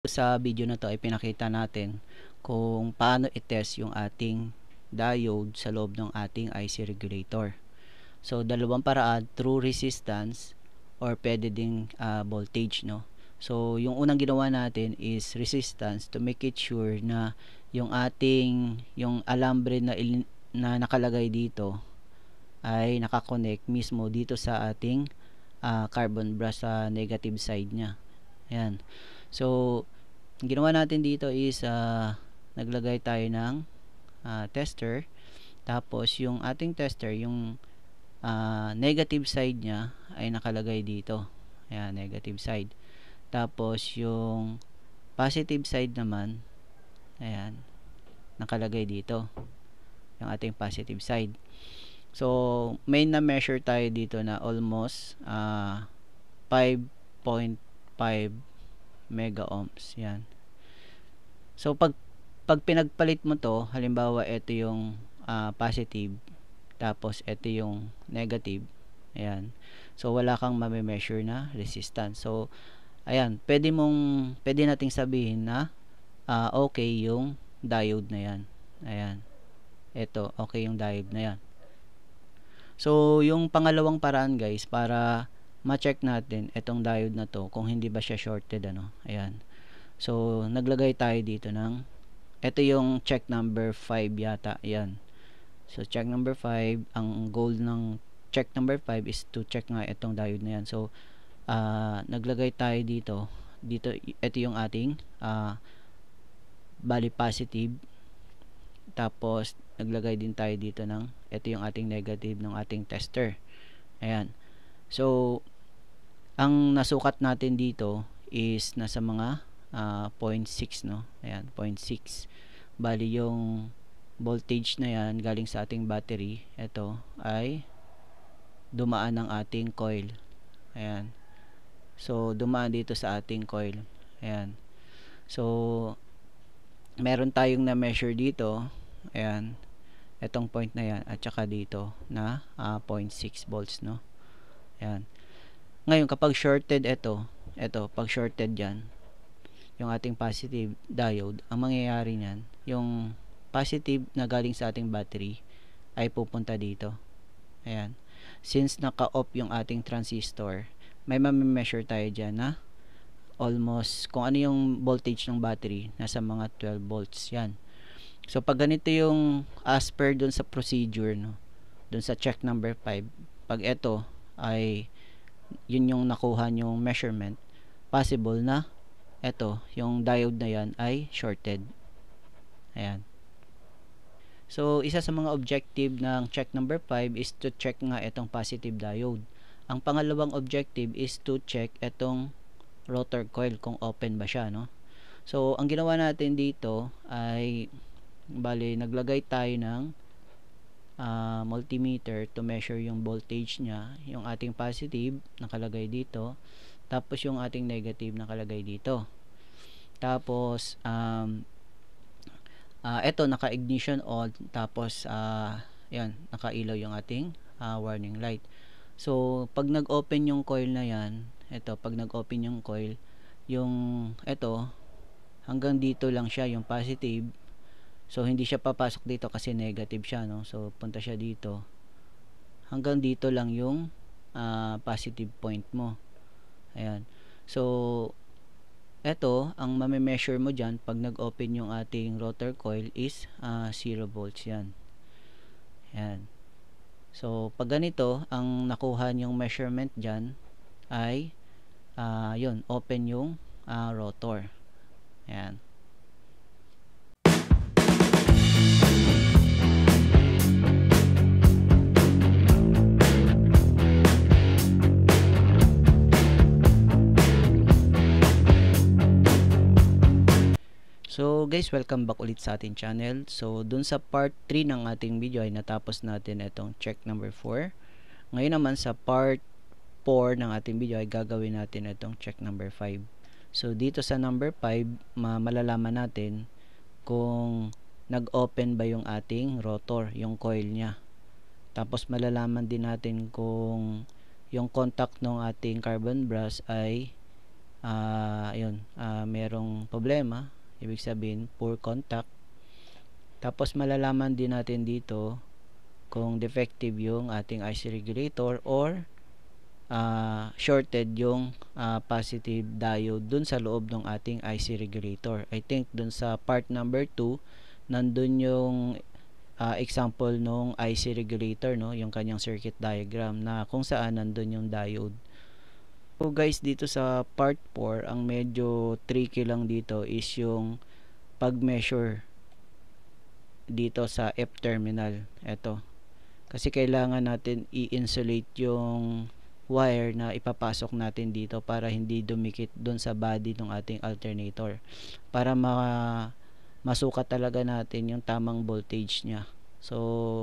Sa video na to ay pinakita natin kung paano i-test yung ating diode sa loob ng ating IC regulator. So dalawang paraan, through resistance or pwede ding voltage, no. So yung unang ginawa natin is resistance to make it sure na yung alambre na nakalagay dito ay nakakonect mismo dito sa ating carbon brush sa negative side niya. Ayan. So ang ginawa natin dito is naglagay tayo ng tester, tapos yung ating tester, yung negative side nya ay nakalagay dito. Ayan, negative side. Tapos yung positive side naman, ayan, nakalagay dito, yung ating positive side. So may na measure tayo dito na almost 5.5 mega ohms. Yan. So pag pinagpalit mo to, halimbawa ito yung positive, tapos ito yung negative, ayan, so wala kang mame-measure na resistance. So ayan, pwede nating sabihin na okay yung diode na yan. Ayan, ito okay yung diode na yan. So yung pangalawang paraan guys, para ma-check natin itong diode na to kung hindi ba siya shorted, ano. Ayan. So naglagay tayo dito ng, ito yung check number 5 yata. Ayan. So check number 5, ang goal ng check number 5 is to check nga itong diode na yan. So naglagay tayo dito, ito yung ating bali positive, tapos naglagay din tayo dito ng, ito yung ating negative ng ating tester. Ayan. So ang nasukat natin dito is nasa mga 0.6, no. Ayan, 0.6. Bali yung voltage na yan galing sa ating battery, ito ay dumaan ng ating coil. Ayan. So dumaan dito sa ating coil. Ayan. So meron tayong na measure dito. Ayan, etong point na yan, at saka dito na 0.6 volts, no. Ayan. Ngayon kapag shorted ito, pag shorted yan yung ating positive diode, ang mangyayari niyan, yung positive na galing sa ating battery ay pupunta dito. Ayan. Since naka-off yung ating transistor, may ma-measure tayo dyan na almost, kung ano yung voltage ng battery, nasa mga 12 volts yan. So pag ganito yung as per dun sa procedure, no, dun sa check number 5, pag ito ay yun yung nakuha yung measurement, possible na ito, yung diode na yan ay shorted. Ayan. So isa sa mga objective ng check number 5 is to check nga itong positive diode. Ang pangalawang objective is to check itong rotor coil kung open ba siya, no. So ang ginawa natin dito ay bali naglagay tayo ng multimeter to measure yung voltage nya, yung ating positive nakalagay dito, tapos yung ating negative nakalagay dito. Tapos eto naka-ignition on, tapos yan, nakailaw yung ating warning light. So pag nag-open yung coil na yan, eto, pag nag-open yung coil, yung eto hanggang dito lang siya yung positive. So hindi siya papasok dito kasi negative siya, no. So punta siya dito, hanggang dito lang yung positive point mo. Ayan. So eto, ang mame-measure mo dyan pag nag-open yung ating rotor coil is 0 volts yan. Ayan. So pag ganito, ang nakuha yung measurement dyan ay yun, open yung rotor. Ayan. So guys, welcome back ulit sa ating channel. So dun sa part 3 ng ating video ay natapos natin itong check number 4. Ngayon naman sa part 4 ng ating video ay gagawin natin itong check number 5. So dito sa number 5, malalaman natin kung nag-open ba yung ating rotor, yung coil nya. Tapos malalaman din natin kung yung contact ng ating carbon brush ay merong problema, ibig sabihin poor contact. Tapos malalaman din natin dito kung defective yung ating IC regulator or shorted yung positive diode dun sa loob ng ating IC regulator. I think dun sa part number 2 nandun yung example nung IC regulator, no, yung kanyang circuit diagram na kung saan nandun yung diode. So guys, dito sa part 4 ang medyo tricky lang dito is yung pag-measure dito sa F terminal. Ito, kasi kailangan natin i-insulate yung wire na ipapasok natin dito para hindi dumikit dun sa body ng ating alternator, para masukat talaga natin yung tamang voltage nya. So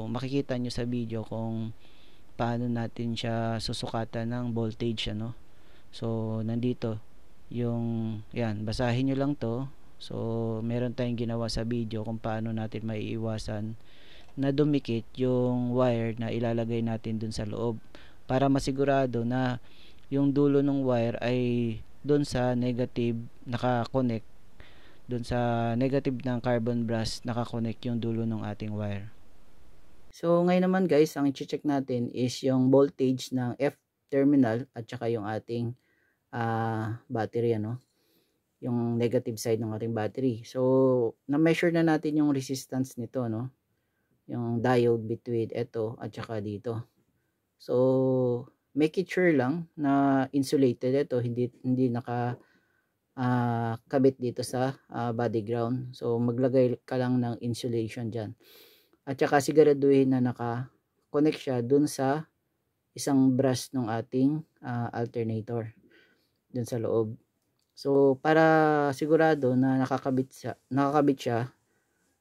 makikita nyo sa video kung paano natin siya susukatan ng voltage, ano. So nandito yung, yan, basahin nyo lang to. So meron tayong ginawa sa video kung paano natin maiiwasan na dumikit yung wire na ilalagay natin dun sa loob, para masigurado na yung dulo ng wire ay dun sa negative nakakonect, dun sa negative ng carbon brass nakakonect yung dulo ng ating wire. So ngayon naman guys, ang i-check natin is yung voltage ng F terminal at saka yung ating battery, ano, yung negative side ng ating battery. So na-measure na natin yung resistance nito, no, yung diode between ito at saka dito. So make it sure lang na insulated ito, hindi naka kabit dito sa body ground. So maglagay ka lang ng insulation dyan, at saka siguraduhin na naka-connect siya dun sa isang brush ng ating alternator dun sa loob. So para sigurado na nakakabit siya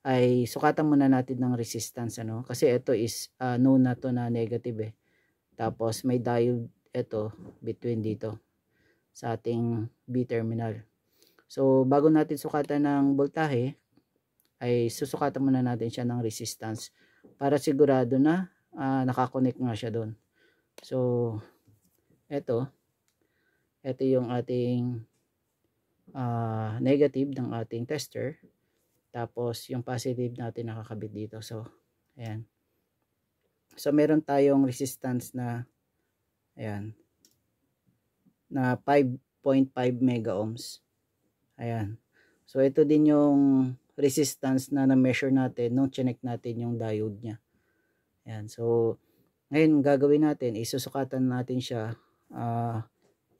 ay sukatan muna natin ng resistance, ano, kasi ito is known na to na negative Tapos may diode ito between dito sa ating B terminal. So bago natin sukatan ng voltahe ay susukatan muna natin siya ng resistance para sigurado na nakakonect nga siya doon. So ito yung ating negative ng ating tester, tapos yung positive natin nakakabit dito. So ayan, so meron tayong resistance na ayan na 5.5 mega ohms. Ayan, so ito din yung resistance na na-measure natin nung chinek natin yung diode nya. Ayan, so ngayon gagawin natin, isusukatan natin siya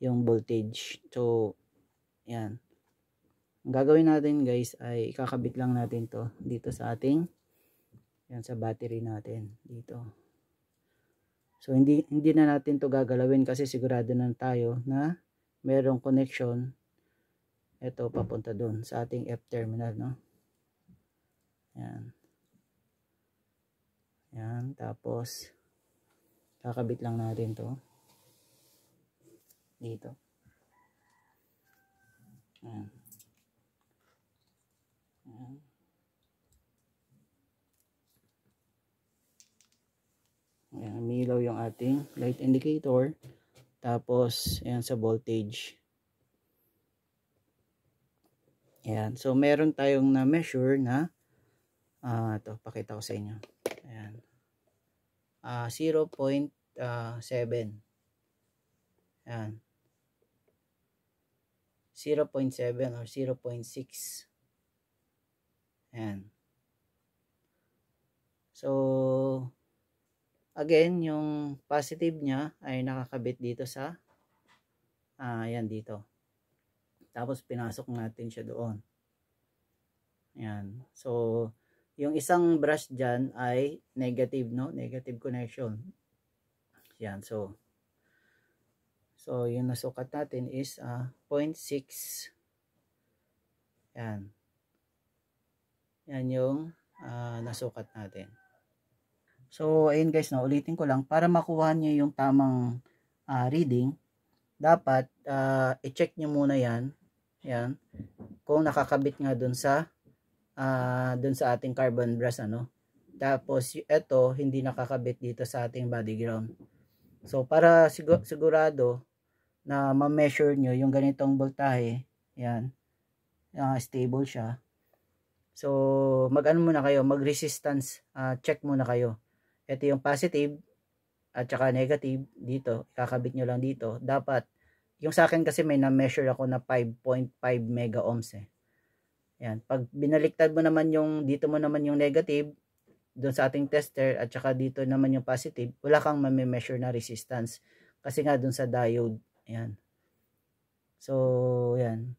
yung voltage. So ayan, ang gagawin natin guys ay ikakabit lang natin to dito sa ating, yan, sa battery natin dito. So hindi na natin to gagalawin kasi sigurado na tayo na merong connection ito papunta doon sa ating F terminal, no. Yan. Yan, tapos kakabit lang natin to dito. Yan. Yan. Ayan, umilaw yung ating light indicator. Tapos ayan sa voltage. Ayan, so meron tayong na measure na ito, pakita ko sa inyo. Ayan, 0.7. Ayan, 0.7 or 0.6. Ayan. So again, yung positive niya ay nakakabit dito sa ayan dito. Tapos pinasok natin siya doon. Ayan. So yung isang brush dyan ay negative, no? Negative connection. Ayan. So yung nasukat natin is 0.6. Ayan. Yan yung nasukat natin. So ayun guys, no, ulitin ko lang para makuha niyo yung tamang reading, dapat i-check niyo muna yan kung nakakabit nga dun sa ating carbon brass, ano. Tapos ito hindi nakakabit dito sa ating body ground. So para sigurado na ma-measure nyo yung ganitong voltahe, yan, stable siya. So, mag-ano muna kayo, mag-resistance check muna kayo. Ito yung positive at saka negative dito, kakabit nyo lang dito. Dapat, yung sa akin kasi may na-measure ako na 5.5 mega ohms eh. Yan, pag binaliktad mo naman yung, dito mo naman yung negative, doon sa ating tester, at saka dito naman yung positive, wala kang ma-measure na resistance. Kasi nga doon sa diode, yan. So, yan.